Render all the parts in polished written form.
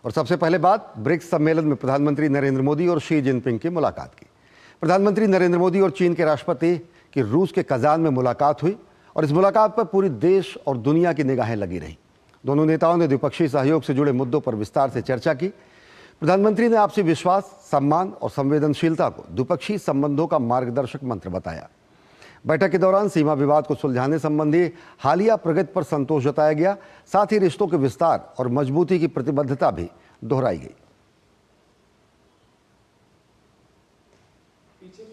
और सबसे पहले बात ब्रिक्स सम्मेलन में प्रधानमंत्री नरेंद्र मोदी और शी जिनपिंग की मुलाकात की। प्रधानमंत्री नरेंद्र मोदी और चीन के राष्ट्रपति की रूस के कजान में मुलाकात हुई और इस मुलाकात पर पूरी देश और दुनिया की निगाहें लगी रहीं। दोनों नेताओं ने द्विपक्षीय सहयोग से जुड़े मुद्दों पर विस्तार से चर्चा की। प्रधानमंत्री ने आपसी विश्वास, सम्मान और संवेदनशीलता को द्विपक्षीय संबंधों का मार्गदर्शक मंत्र बताया। बैठक के दौरान सीमा विवाद को सुलझाने संबंधी हालिया प्रगति पर संतोष जताया गया। साथ ही रिश्तों के विस्तार और मजबूती की प्रतिबद्धता भी दोहराई गई।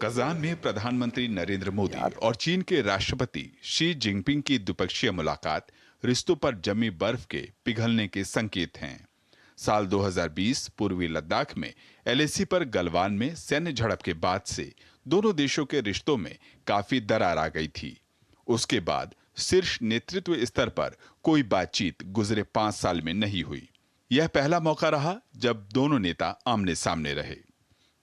कजान में प्रधानमंत्री नरेंद्र मोदी और चीन के राष्ट्रपति शी जिनपिंग की द्विपक्षीय मुलाकात रिश्तों पर जमी बर्फ के पिघलने के संकेत हैं। साल 2020 पूर्वी लद्दाख में एलएसी पर गलवान में सैन्य झड़प के बाद से दोनों देशों के रिश्तों में काफी दरार आ गई थी। उसके बाद शीर्ष नेतृत्व स्तर पर कोई बातचीत गुजरे 5 साल में नहीं हुई। यह पहला मौका रहा जब दोनों नेता आमने सामने रहे।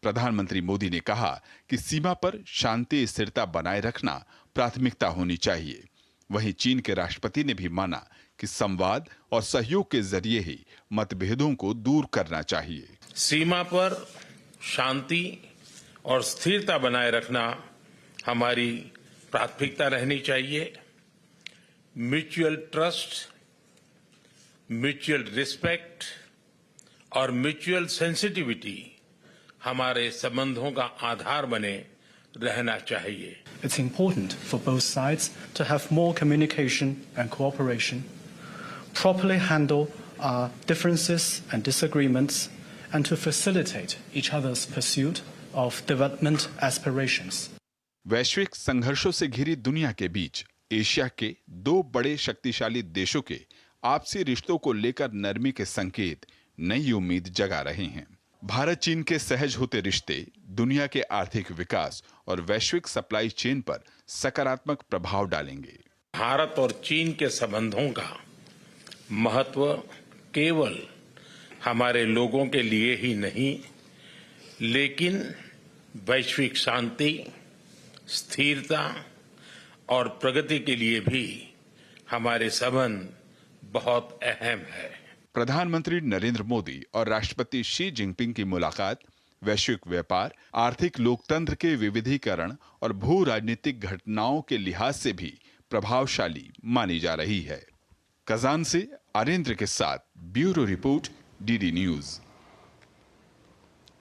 प्रधानमंत्री मोदी ने कहा कि सीमा पर शांति स्थिरता बनाए रखना प्राथमिकता होनी चाहिए। वहीं चीन के राष्ट्रपति ने भी माना कि संवाद और सहयोग के जरिए ही मतभेदों को दूर करना चाहिए। सीमा पर शांति और स्थिरता बनाए रखना हमारी प्राथमिकता रहनी चाहिए। म्यूचुअल ट्रस्ट, म्यूचुअल रिस्पेक्ट और म्यूचुअल सेंसिटिविटी हमारे संबंधों का आधार बने रहना चाहिए। It's important for both sides to have more communication and cooperation, properly handle differences and disagreements, and to facilitate each other's pursuit of development aspirations. वैश्विक संघर्षों से घिरी दुनिया के बीच एशिया के 2 बड़े शक्तिशाली देशों के आपसी रिश्तों को लेकर नरमी के संकेत नई उम्मीद जगा रहे हैं। भारत चीन के सहज होते रिश्ते दुनिया के आर्थिक विकास और वैश्विक सप्लाई चेन पर सकारात्मक प्रभाव डालेंगे। भारत और चीन के संबंधों का महत्व केवल हमारे लोगों के लिए ही नहीं, लेकिन वैश्विक शांति, स्थिरता और प्रगति के लिए भी हमारे संबंध बहुत अहम है। प्रधानमंत्री नरेंद्र मोदी और राष्ट्रपति शी जिनपिंग की मुलाकात वैश्विक व्यापार, आर्थिक लोकतंत्र के विविधीकरण और भू राजनीतिक घटनाओं के लिहाज से भी प्रभावशाली मानी जा रही है। कजान से आरेंद्र के साथ ब्यूरो रिपोर्ट, डीडी न्यूज।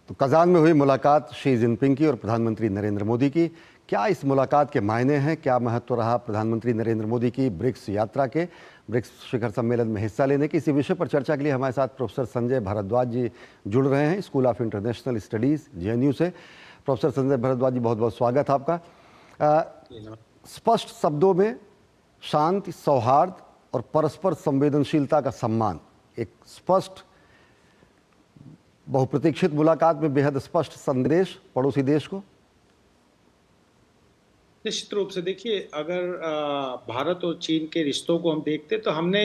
तो कजान में हुई मुलाकात शी जिनपिंग की और प्रधानमंत्री नरेंद्र मोदी की। क्या इस मुलाकात के मायने हैं, क्या महत्व रहा प्रधानमंत्री नरेंद्र मोदी की ब्रिक्स यात्रा के, ब्रिक्स शिखर सम्मेलन में हिस्सा लेने की? इसी विषय पर चर्चा के लिए हमारे साथ प्रोफेसर संजय भारद्वाज जी जुड़ रहे हैं, school of international studies JNU से। प्रोफेसर संजय भारद्वाज जी, बहुत बहुत स्वागत है आपका। स्पष्ट शब्दों में शांति, सौहार्द और परस्पर संवेदनशीलता का सम्मान, एक स्पष्ट बहुप्रतीक्षित मुलाकात में बेहद स्पष्ट संदेश पड़ोसी देश को। निश्चित रूप से देखिए, अगर भारत और चीन के रिश्तों को हम देखते तो हमने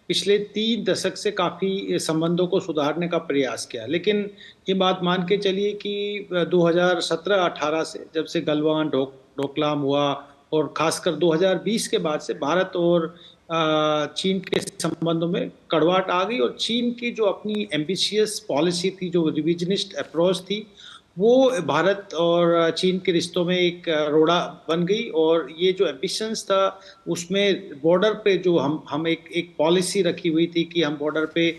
पिछले 3 दशक से काफ़ी संबंधों को सुधारने का प्रयास किया, लेकिन ये बात मान के चलिए कि 2017-18 से जब से गलवान डोकलाम हुआ और खासकर 2020 के बाद से भारत और चीन के संबंधों में कड़वाहट आ गई और चीन की जो अपनी एम्बिशियस पॉलिसी थी, जो रिविजनिस्ट अप्रोच थी, वो भारत और चीन के रिश्तों में एक रोड़ा बन गई। और ये जो एम्बिशंस था उसमें बॉर्डर पे जो हम एक पॉलिसी रखी हुई थी कि हम बॉर्डर पे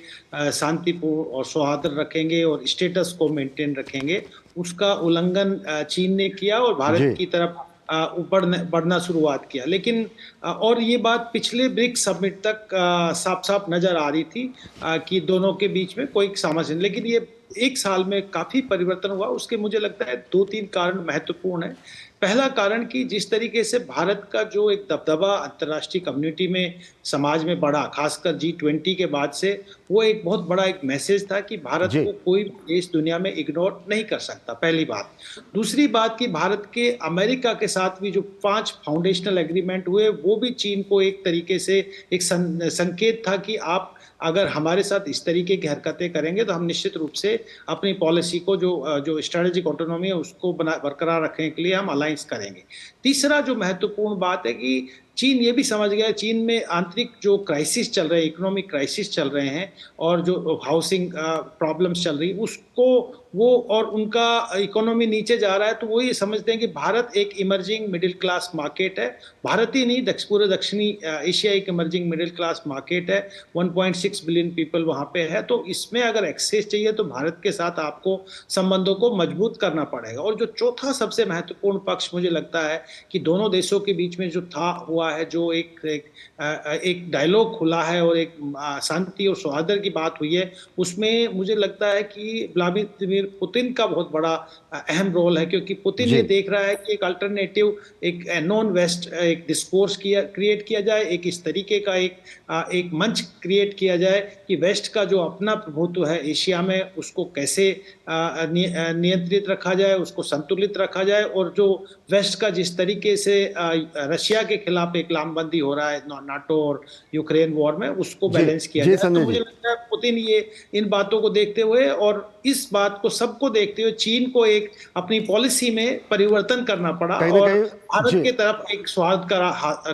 शांतिपूर्ण और सौहार्द रखेंगे और स्टेटस को मेंटेन रखेंगे, उसका उल्लंघन चीन ने किया और भारत की तरफ बढ़ना शुरुआत किया। लेकिन और ये बात पिछले ब्रिक्स समिट तक साफ साफ नजर आ रही थी कि दोनों के बीच में कोई सामंजस्य नहीं, लेकिन ये 1 साल में काफी परिवर्तन हुआ। उसके मुझे लगता है 2-3 कारण महत्वपूर्ण है। पहला कारण कि जिस तरीके से भारत का जो एक दबदबा अंतर्राष्ट्रीय कम्युनिटी में, समाज में बढ़ा, खासकर G20 के बाद से, वो एक बहुत बड़ा एक मैसेज था कि भारत को कोई देश दुनिया में इग्नोर नहीं कर सकता, पहली बात। दूसरी बात कि भारत के अमेरिका के साथ भी जो 5 फाउंडेशनल एग्रीमेंट हुए, वो भी चीन को एक तरीके से एक संकेत था कि आप अगर हमारे साथ इस तरीके की हरकतें करेंगे तो हम निश्चित रूप से अपनी पॉलिसी को जो स्ट्रेटेजिक ऑटोनॉमी है उसको बरकरार रखने के लिए हम अलायंस करेंगे। तीसरा जो महत्वपूर्ण बात है कि चीन ये भी समझ गया, चीन में आंतरिक जो क्राइसिस चल रहे हैं, इकोनॉमिक क्राइसिस चल रहे हैं और जो हाउसिंग प्रॉब्लम्स चल रही है उसको वो और उनका इकोनॉमी नीचे जा रहा है, तो वो ये समझते हैं कि भारत एक इमर्जिंग मिडिल क्लास मार्केट है। भारत ही नहीं, पूरे दक्षिणी एशिया एक इमर्जिंग मिडिल क्लास मार्केट है। 1.6 बिलियन पीपल वहाँ पे है, तो इसमें अगर एक्सेस चाहिए तो भारत के साथ आपको संबंधों को मजबूत करना पड़ेगा। और जो चौथा सबसे महत्वपूर्ण पक्ष मुझे लगता है कि दोनों देशों के बीच में जो हुआ है, जो एक डायलॉग खुला है और एक शांति और सौहार्द की बात हुई है, उसमें मुझे लगता है कि व्लादिमीर पुतिन का बहुत बड़ा अहम रोल है, क्योंकि पुतिन ये देख रहा है कि एक अल्टरनेटिव, एक नॉन वेस्ट एक डिस्कोर्स क्रिएट किया जाए, एक इस तरीके का एक मंच क्रिएट किया जाए कि वेस्ट का जो अपना प्रभुत्व है एशिया में उसको कैसे नियंत्रित रखा जाए, उसको संतुलित रखा जाए, और जो वेस्ट का जिस तरीके से रशिया के खिलाफ एक लामबंदी हो रहा है नाटो और यूक्रेन वॉर में, उसको बैलेंस किया जाए। तो मुझे लगता है पुतिन ये इन बातों को देखते हुए और इस बात को सबको देखते हुए चीन को एक अपनी पॉलिसी में परिवर्तन करना पड़ा और भारत की तरफ एक सौहार्द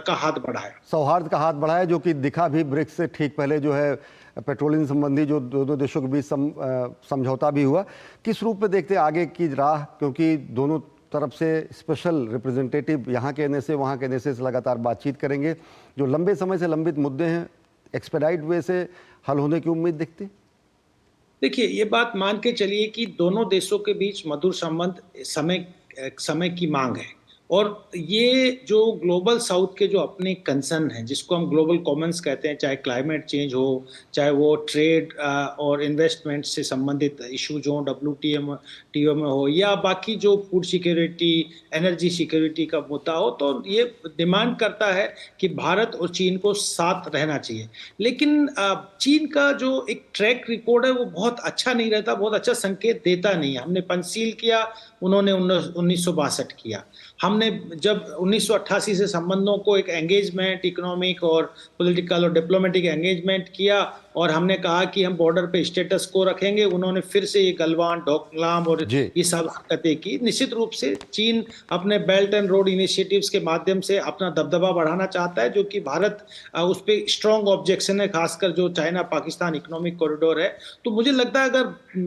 का हाथ बढ़ाया। सौहार्द का हाथ बढ़ाया, जो कि दिखा भी ब्रिक्स से ठीक पहले जो है पेट्रोलियम संबंधी जो दोनों देशों के बीच समझौता भी हुआ। किस रूप में देखते हैं आगे की राह, क्योंकि दोनों तरफ से स्पेशल रिप्रेजेंटेटिव यहाँ के एनएसए वहाँ के एनएसए से लगातार बातचीत करेंगे। जो लंबे समय से लंबित मुद्दे हैं एक्सपेडाइट वे से हल होने की उम्मीद दिखती? देखिए, ये बात मान के चलिए कि दोनों देशों के बीच मधुर संबंध समय की मांग है, और ये जो ग्लोबल साउथ के जो अपने कंसर्न हैं, जिसको हम ग्लोबल कॉमन्स कहते हैं, चाहे क्लाइमेट चेंज हो, चाहे वो ट्रेड और इन्वेस्टमेंट से संबंधित इशूज हो, WTO में हो, या बाकी जो फूड सिक्योरिटी, एनर्जी सिक्योरिटी का मुद्दा हो, तो ये डिमांड करता है कि भारत और चीन को साथ रहना चाहिए। लेकिन चीन का जो एक ट्रैक रिकॉर्ड है वो बहुत अच्छा नहीं रहता, बहुत अच्छा संकेत देता नहीं है। हमने पंचशील किया, उन्होंने 1962 किया। हमने जब 1988 से संबंधों को एक एंगेजमेंट, इकोनॉमिक और पॉलिटिकल और डिप्लोमेटिक एंगेजमेंट किया, और हमने कहा कि हम बॉर्डर पे स्टेटस को रखेंगे, उन्होंने फिर से ये गलवान, डोकलाम और ये सब हरकतें की। निश्चित रूप से चीन अपने बेल्ट एंड रोड इनिशिएटिव्स के माध्यम से अपना दबदबा बढ़ाना चाहता है, जो कि भारत उस पर स्ट्रॉन्ग ऑब्जेक्शन है, खासकर जो चाइना पाकिस्तान इकोनॉमिक कॉरिडोर है। तो मुझे लगता है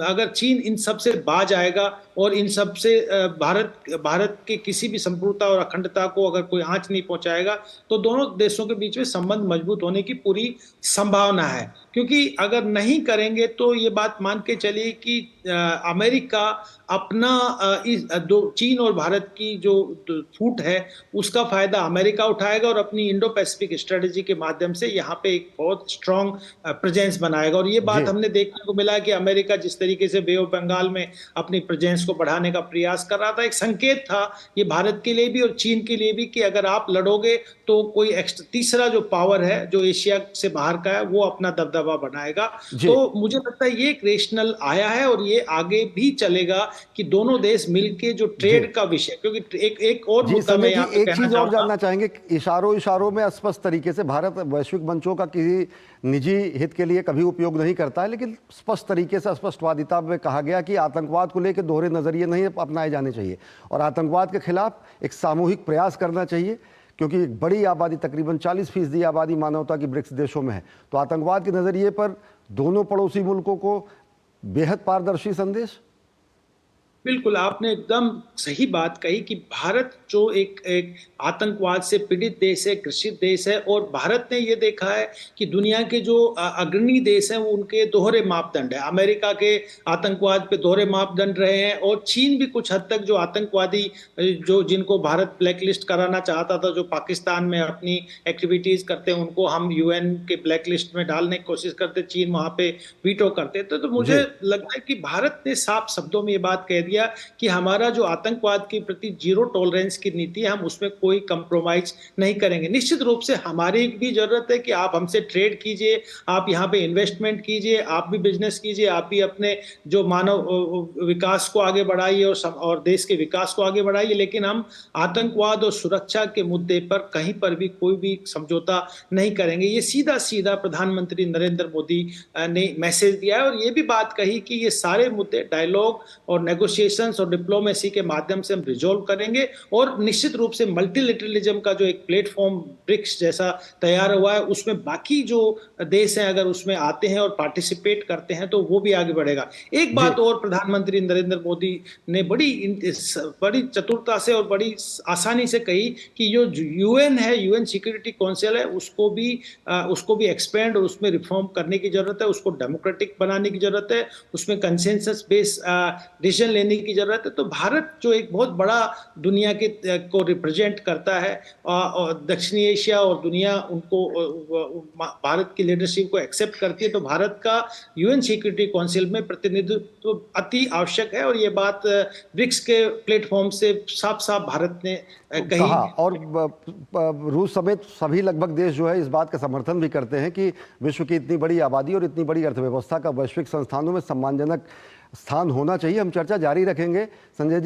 अगर चीन इन सब से बाज आएगा और इन सब से भारत के किसी भी संप्रभुता और अखंडता को अगर कोई आंच नहीं पहुंचाएगा, तो दोनों देशों के बीच में संबंध मजबूत होने की पूरी संभावना है। क्योंकि अगर नहीं करेंगे तो ये बात मान के चलिए कि अमेरिका अपना चीन और भारत की जो फूट है उसका फायदा अमेरिका उठाएगा और अपनी इंडो पैसिफिक स्ट्रेटेजी के माध्यम से यहाँ पे एक बहुत स्ट्रांग प्रेजेंस बनाएगा। और ये बात हमने देखने को मिला कि अमेरिका जिस तरीके से बे ऑफ बंगाल में अपनी प्रेजेंस को बढ़ाने का प्रयास कर रहा था, एक संकेत था ये भारत के लिए भी और चीन के लिए भी कि अगर आप लड़ोगे तो कोई तीसरा जो पावर है जो एशिया से बाहर का है वो अपना दबदबा बनाएगा। तो मुझे लगता है ये एक रेशनल आया है और ये आगे भी चलेगा कि दोनों देश मिलके जो ट्रेड का विषय, क्योंकि एक और मुद्दा मैं यहाँ पे एक चीज और जानना चाहेंगे, इशारों में स्पष्ट तरीके से भारत वैश्विक मंचों का किसी निजी हित के लिए कभी उपयोग नहीं करता है, लेकिन स्पष्ट तरीके से स्पष्टवादिता में कहा गया कि आतंकवाद को लेकर दोहरे नजरिए नहीं अपनाए जाने चाहिए और आतंकवाद के खिलाफ एक सामूहिक प्रयास करना चाहिए, क्योंकि एक बड़ी आबादी, तकरीबन 40% आबादी मानवता की ब्रिक्स देशों में है। तो आतंकवाद के नजरिए पर दोनों पड़ोसी मुल्कों को बेहद पारदर्शी संदेश। बिल्कुल, आपने एकदम सही बात कही कि भारत जो एक आतंकवाद से पीड़ित देश है, ग्रसित देश है, और भारत ने ये देखा है कि दुनिया के जो अग्रणी देश हैं वो उनके दोहरे मापदंड है। अमेरिका के आतंकवाद पे दोहरे मापदंड रहे हैं और चीन भी कुछ हद तक जो आतंकवादी जो जिनको भारत ब्लैकलिस्ट कराना चाहता था, जो पाकिस्तान में अपनी एक्टिविटीज करते हैं, उनको हम UN के ब्लैकलिस्ट में डालने की कोशिश करते, चीन वहां पे वीटो करते थे। तो मुझे लगता है कि भारत ने साफ शब्दों में ये बात कह दिया कि हमारा जो आतंकवाद के प्रति जीरो टॉलरेंस की नीति है, हम उसमें कोई कंप्रोमाइज नहीं करेंगे। निश्चित रूप से हमारी भी जरूरत है कि आप हमसे ट्रेड कीजिए, आप यहाँ पे इन्वेस्टमेंट कीजिए, आप भी बिजनेस कीजिए, आप भी अपने जो मानव विकास को आगे बढ़ाइए और देश के विकास को आगे बढ़ाइए, लेकिन हम आतंकवाद और सुरक्षा के मुद्दे पर कहीं पर भी कोई भी समझौता नहीं करेंगे। ये सीधा सीधा प्रधानमंत्री नरेंद्र मोदी ने मैसेज दिया है और ये भी बात कही कि ये सारे मुद्दे डायलॉग और नेगोशिएशन और डिप्लोमेसी के माध्यम से हम रिजॉल्व करेंगे और और निश्चित रूप से मल्टीलेटरलिज्म का जो एक प्लेटफॉर्म ब्रिक्स जैसा तैयार हुआ है, उसमें बाकी जो देश हैं अगर उसमें आते हैं और पार्टिसिपेट करते हैं तो वो भी आगे बढ़ेगा। एक बात और प्रधानमंत्री नरेंद्र मोदी ने बड़ी चतुरता से और बड़ी आसानी से कही कि जो यूएन है, यूएन सिक्योरिटी काउंसिल है, उसको भी एक्सपेंड और उसमें रिफॉर्म करने की जरूरत है, उसको डेमोक्रेटिक बनाने की जरूरत है, उसमें कंसेंसस बेस्ड डिसीजन लेने की जरूरत है। तो भारत जो एक बहुत बड़ा दुनिया के को रिप्रेजेंट करता है और दक्षिणी एशिया और दुनिया उनको भारत की लीडरशिप को एक्सेप्ट करती है, तो भारत का यूएन सिक्योरिटी काउंसिल में प्रतिनिधित्व तो अति आवश्यक है। और ये बात ब्रिक्स के प्लेटफॉर्म से साफ साफ भारत ने कही। कहा। और रूस समेत सभी लगभग देश जो है इस बात का समर्थन भी करते हैं कि विश्व की इतनी बड़ी आबादी और इतनी बड़ी अर्थव्यवस्था का वैश्विक संस्थानों में सम्मानजनक स्थान होना चाहिए। हम चर्चा जारी रखेंगे संजय जी।